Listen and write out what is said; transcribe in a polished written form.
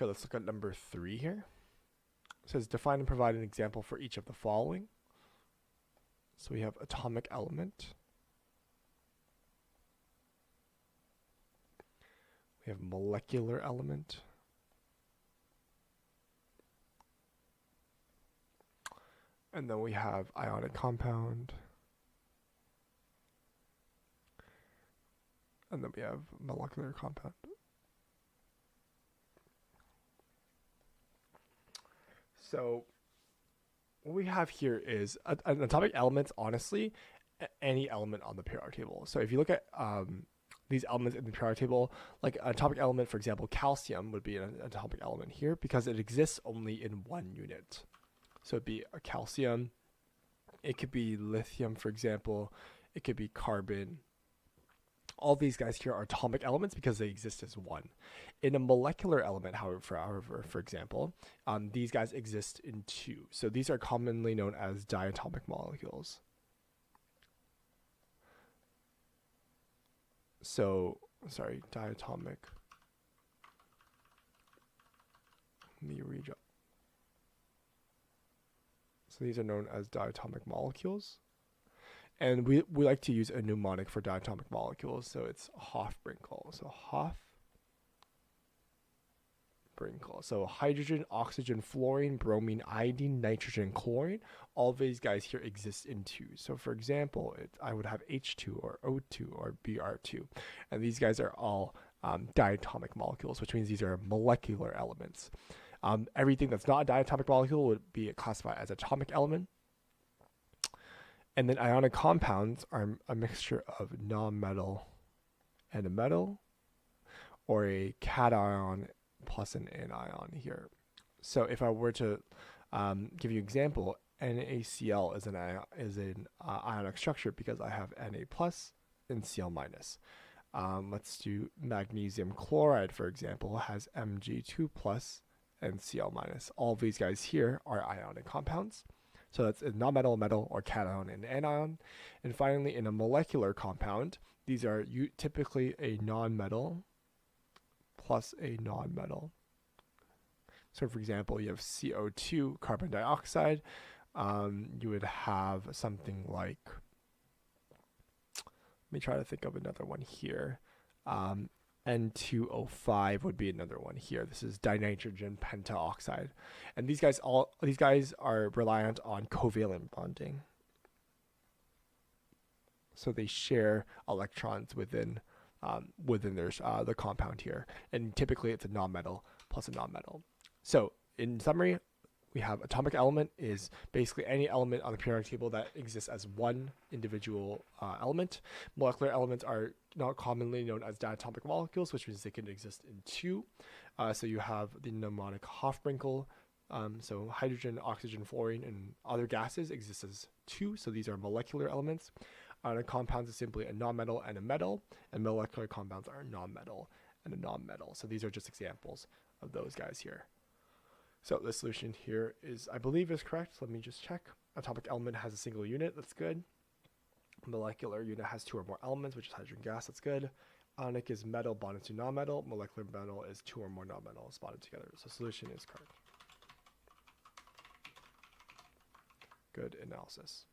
Okay, let's look at number 3 here. It says define and provide an example for each of the following. So we have atomic element. We have molecular element. And then we have ionic compound. And then we have molecular compound. So what we have here is an atomic element, honestly, any element on the periodic table. So if you look at these elements in the periodic table, like an atomic element, for example, calcium would be an atomic element here because it exists only in one unit. So it'd be a calcium, it could be lithium, for example, it could be carbon. All these guys here are atomic elements because they exist as one. In a molecular element, however, for example, these guys exist in two. So these are commonly known as diatomic molecules. So, sorry, diatomic. Let me read. So these are known as diatomic molecules. And we like to use a mnemonic for diatomic molecules, so it's Hofbrinkel. So Hofbrinkel. So hydrogen, oxygen, fluorine, bromine, iodine, nitrogen, chlorine. All of these guys here exist in two. So for example, I would have H2 or O2 or Br2. And these guys are all diatomic molecules, which means these are molecular elements. Everything that's not a diatomic molecule would be classified as atomic element. And then ionic compounds are a mixture of non-metal and a metal, or a cation plus an anion here. So if I were to give you an example, NaCl is an ionic structure because I have Na plus and Cl minus. Let's do magnesium chloride, for example, has Mg2 plus and Cl minus. All of these guys here are ionic compounds. So that's a non-metal, metal, or cation and anion. And finally, in a molecular compound, these are typically a non-metal plus a non-metal. So for example, you have CO2, carbon dioxide. You would have something like, let me try to think of another one here. N2O5 would be another one here. This is dinitrogen pentaoxide. And these guys are reliant on covalent bonding. So they share electrons within the compound here. And typically it's a non-metal plus a non-metal. So in summary, we have atomic element is basically any element on the periodic table that exists as one individual element. Molecular elements are not commonly known as diatomic molecules, which means they can exist in two. So you have the mnemonic Hofbrinkel. So hydrogen, oxygen, fluorine, and other gases exist as two. So these are molecular elements. Ionic compounds is simply a non-metal and a metal, and molecular compounds are non-metal and a non-metal. So these are just examples of those guys here. So the solution here is, I believe, is correct. Let me just check. Atomic element has a single unit. That's good. Molecular unit has two or more elements, which is hydrogen gas. That's good. Ionic is metal bonded to non-metal. Molecular metal is two or more non-metals bonded together. So solution is correct. Good analysis.